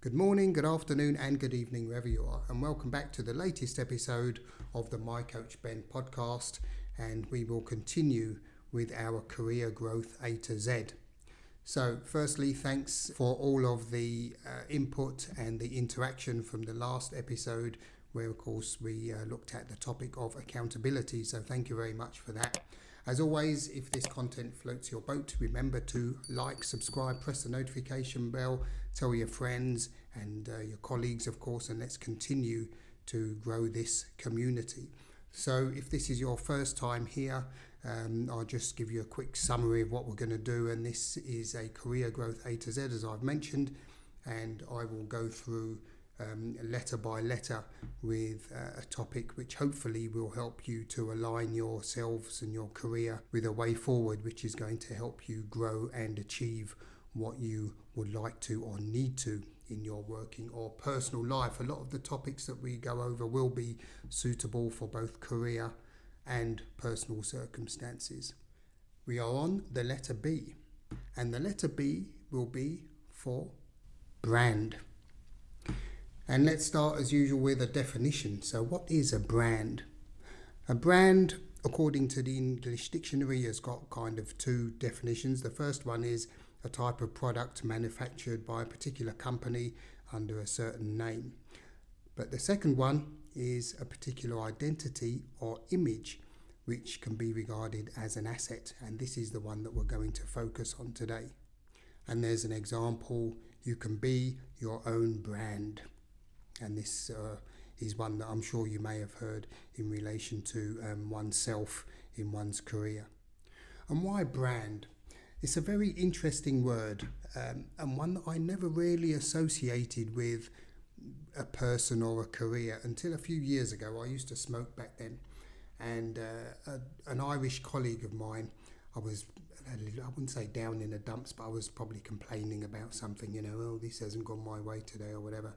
Good morning, good afternoon, and good evening, wherever you are, and welcome back to the latest episode of the My Coach Ben podcast. And we will continue with our career growth A to Z. So, firstly, thanks for all of the input and the interaction from the last episode, where, of course, we looked at the topic of accountability. So, thank you very much for that. As always, if this content floats your boat, remember to like, subscribe, press the notification bell, tell your friends and your colleagues, of course, and let's continue to grow this community. So if this is your first time here, I'll just give you a quick summary of what we're going to do. And this is a career growth A to Z, as I've mentioned, and I will go through letter by letter with a topic which hopefully will help you to align yourselves and your career with a way forward, which is going to help you grow and achieve what you would like to or need to in your working or personal life. A lot of the topics that we go over will be suitable for both career and personal circumstances. We are on the letter B, and the letter B will be for brand. And let's start as usual with a definition. So what is a brand? A brand, according to the English dictionary, has got kind of two definitions. The first one is a type of product manufactured by a particular company under a certain name. But the second one is a particular identity or image which can be regarded as an asset. And this is the one that we're going to focus on today. And there's an example: you can be your own brand. And this is one that I'm sure you may have heard in relation to oneself in one's career. And why brand? It's a very interesting word, and one that I never really associated with a person or a career until a few years ago. I used to smoke back then, and an Irish colleague of mine, I wouldn't say down in the dumps, but I was probably complaining about something, oh, this hasn't gone my way today or whatever.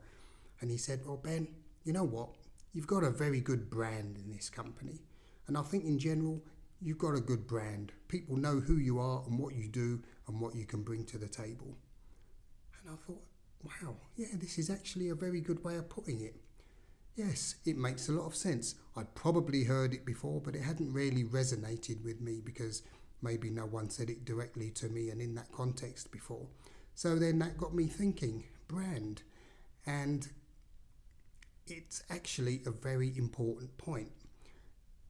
And he said, well, Ben, you know what? You've got a very good brand in this company. And I think in general, you've got a good brand. People know who you are and what you do and what you can bring to the table. And I thought, wow, yeah, this is actually a very good way of putting it. Yes, it makes a lot of sense. I'd probably heard it before, but it hadn't really resonated with me because maybe no one said it directly to me and in that context before. So then that got me thinking, brand. And it's actually a very important point.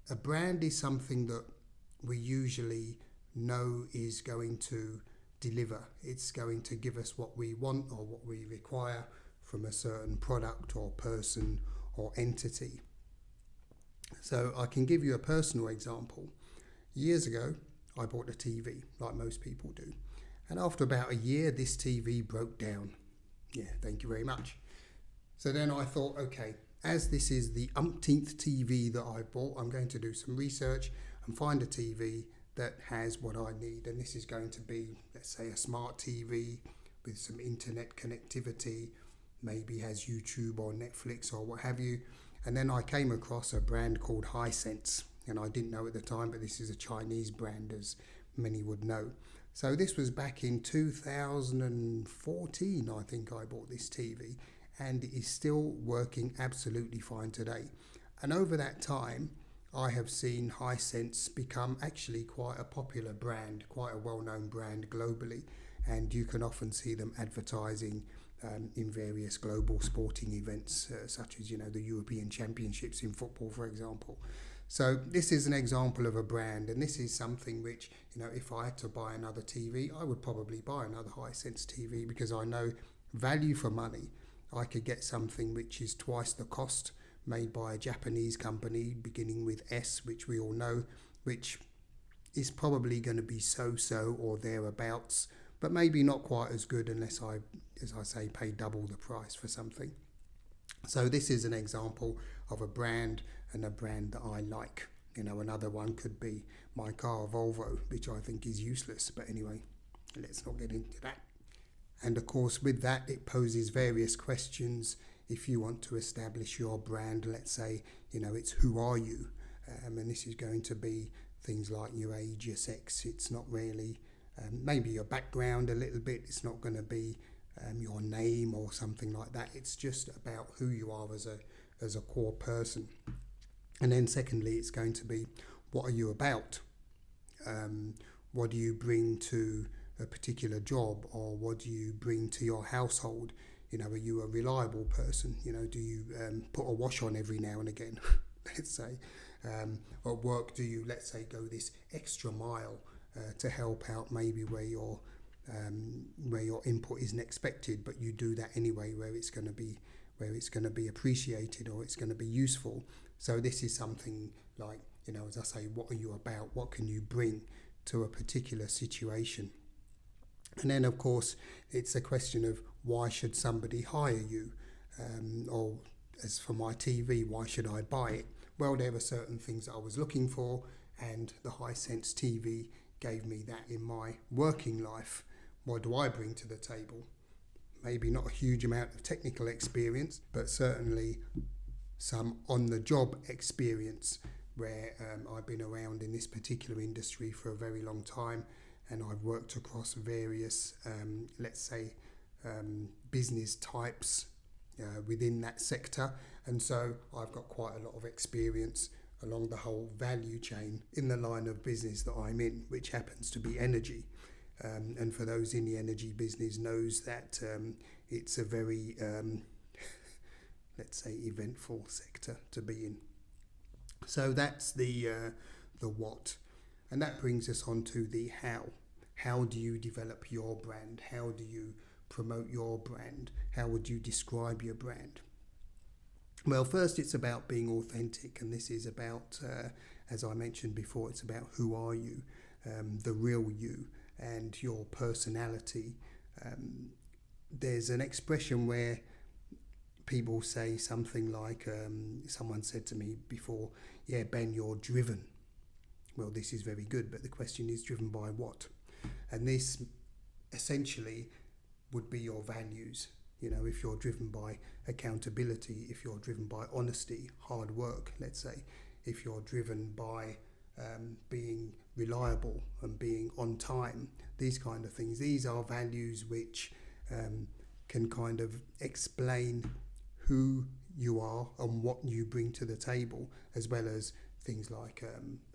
A brand is something that we usually know is going to deliver. It's going to give us what we want or what we require from a certain product or person or entity. So I can give you a personal example. Years ago, I bought a TV, like most people do. And after about a year, this TV broke down. Yeah, thank you very much. So then I thought, okay, as this is the umpteenth TV that I bought, I'm going to do some research and find a TV that has what I need. And this is going to be, let's say, a smart TV with some internet connectivity, maybe has YouTube or Netflix or what have you. And then I came across a brand called Hisense. And I didn't know at the time, but this is a Chinese brand, as many would know. So this was back in 2014, I think I bought this TV. And it is still working absolutely fine today. And over that time, I have seen Hisense become actually quite a popular brand, quite a well-known brand globally. And you can often see them advertising in various global sporting events, such as, the European Championships in football, for example. So this is an example of a brand, and this is something which, if I had to buy another TV, I would probably buy another Hisense TV because I know value for money. I could get something which is twice the cost, made by a Japanese company beginning with S, which we all know, which is probably going to be so-so or thereabouts, but maybe not quite as good unless I, as I say, pay double the price for something. So this is an example of a brand and a brand that I like. Another one could be my car, Volvo, which I think is useless. But anyway, let's not get into that. And of course, with that, it poses various questions. If you want to establish your brand, let's say, it's who are you? And this is going to be things like your age, your sex. It's not really, maybe your background a little bit. It's not going to be your name or something like that. It's just about who you are as a core person. And then secondly, it's going to be, what are you about? What do you bring to a particular job, or what do you bring to your household? Are you a reliable person? Do you put a wash on every now and again? Let's say. At work, do you, let's say, go this extra mile to help out maybe where your input isn't expected, but you do that anyway, where it's going to be appreciated or it's going to be useful. So this is something like, as I say, what are you about? What can you bring to a particular situation? And then, of course, it's a question of, why should somebody hire you? Or as for my TV, why should I buy it? Well, there were certain things that I was looking for, and the Hisense TV gave me that in my working life. What do I bring to the table? Maybe not a huge amount of technical experience, but certainly some on-the-job experience, where I've been around in this particular industry for a very long time, and I've worked across various, business types within that sector. And so I've got quite a lot of experience along the whole value chain in the line of business that I'm in, which happens to be energy. And for those in the energy business knows that it's a very, eventful sector to be in. So that's the what. And that brings us on to the how. How do you develop your brand? How do you promote your brand? How would you describe your brand? Well, first it's about being authentic, and this is about, as I mentioned before, it's about who are you, the real you, and your personality. There's an expression where people say something like, someone said to me before, yeah, Ben, you're driven. Well, this is very good, but the question is, driven by what? And this essentially would be your values. If you're driven by accountability, if you're driven by honesty, hard work, let's say, if you're driven by being reliable and being on time, these kind of things, these are values which can kind of explain who you are and what you bring to the table, as well as things like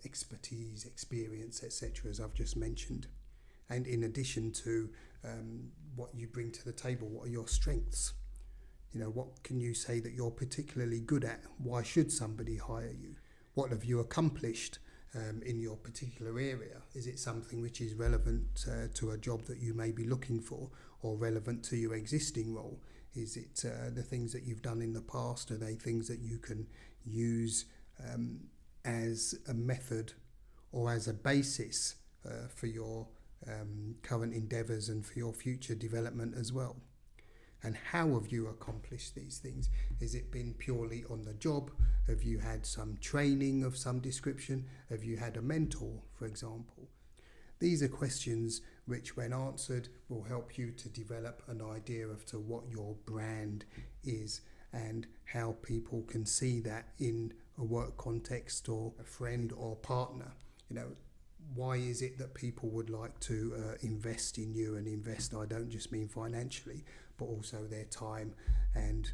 expertise, experience, etc., as I've just mentioned. And in addition to what you bring to the table, what are your strengths? What can you say that you're particularly good at? Why should somebody hire you? What have you accomplished in your particular area? Is it something which is relevant to a job that you may be looking for, or relevant to your existing role? Is it the things that you've done in the past? Are they things that you can use as a method or as a basis for your current endeavours and for your future development as well? And how have you accomplished these things? Has it been purely on the job? Have you had some training of some description? Have you had a mentor, for example? These are questions which, when answered, will help you to develop an idea of to what your brand is, and how people can see that in a work context or a friend or partner. Why is it that people would like to invest in you? And invest, I don't just mean financially, but also their time and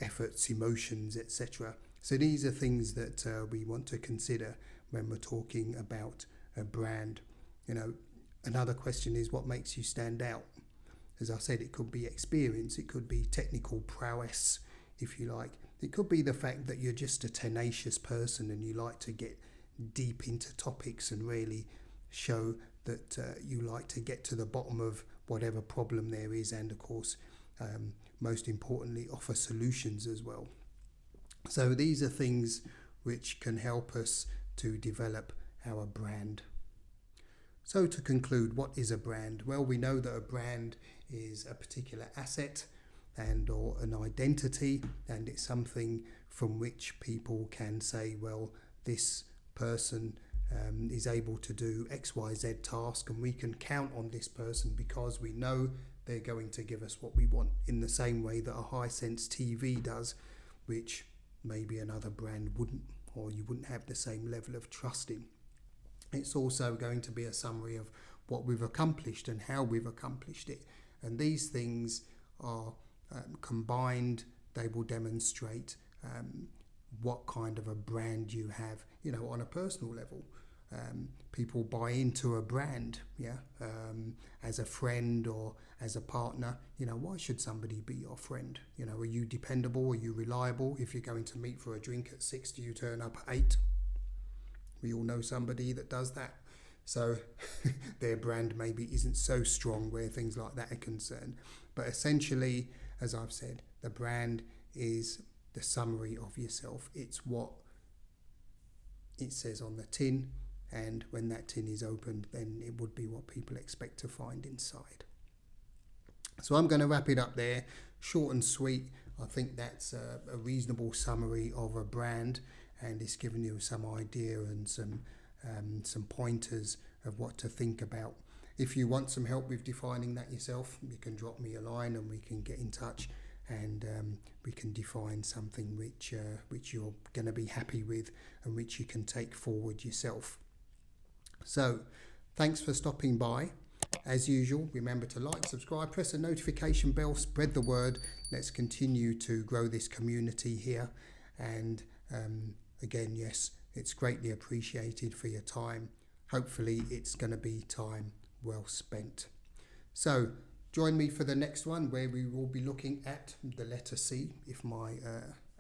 efforts, emotions, etc. So these are things that we want to consider when we're talking about a brand. Another question is, what makes you stand out? As I said, it could be experience, it could be technical prowess, if you like. It could be the fact that you're just a tenacious person and you like to get deep into topics and really show that you like to get to the bottom of whatever problem there is, and of course, most importantly, offer solutions as well. So these are things which can help us to develop our brand. So to conclude, what is a brand? Well, we know that a brand is a particular asset or an identity, and it's something from which people can say, well, this person is able to do XYZ task, and we can count on this person because we know they're going to give us what we want, in the same way that a Hisense TV does, which maybe another brand wouldn't, or you wouldn't have the same level of trust in. It's also going to be a summary of what we've accomplished and how we've accomplished it, And these things are combined, they will demonstrate what kind of a brand you have, on a personal level. People buy into a brand, as a friend or as a partner. Why should somebody be your friend? Are you dependable? Are you reliable? If you're going to meet for a drink at 6, do you turn up at 8? We all know somebody that does that. So their brand maybe isn't so strong where things like that are concerned. But essentially, as I've said, the brand is the summary of yourself. It's what it says on the tin, and when that tin is opened, then it would be what people expect to find inside. So I'm going to wrap it up there, short and sweet. I think that's a reasonable summary of a brand, and it's given you some idea and some pointers of what to think about. If you want some help with defining that yourself, you can drop me a line and we can get in touch, and we can define something which you're going to be happy with and which you can take forward yourself. So thanks for stopping by. As usual, remember to like, subscribe, press the notification bell, spread the word. Let's continue to grow this community here. And again, yes, it's greatly appreciated for your time. Hopefully it's going to be time well spent. So join me for the next one, where we will be looking at the letter C, if my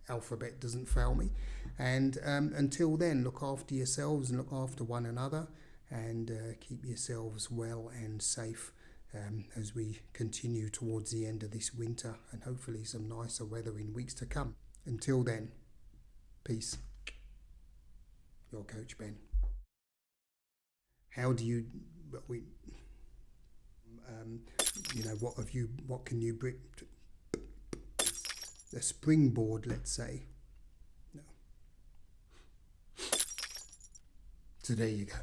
alphabet doesn't fail me. And until then, look after yourselves and look after one another, and keep yourselves well and safe as we continue towards the end of this winter, and hopefully some nicer weather in weeks to come. Until then, peace. Your Coach Ben. How do you, what can you bring? A springboard, let's say. No. So there you go.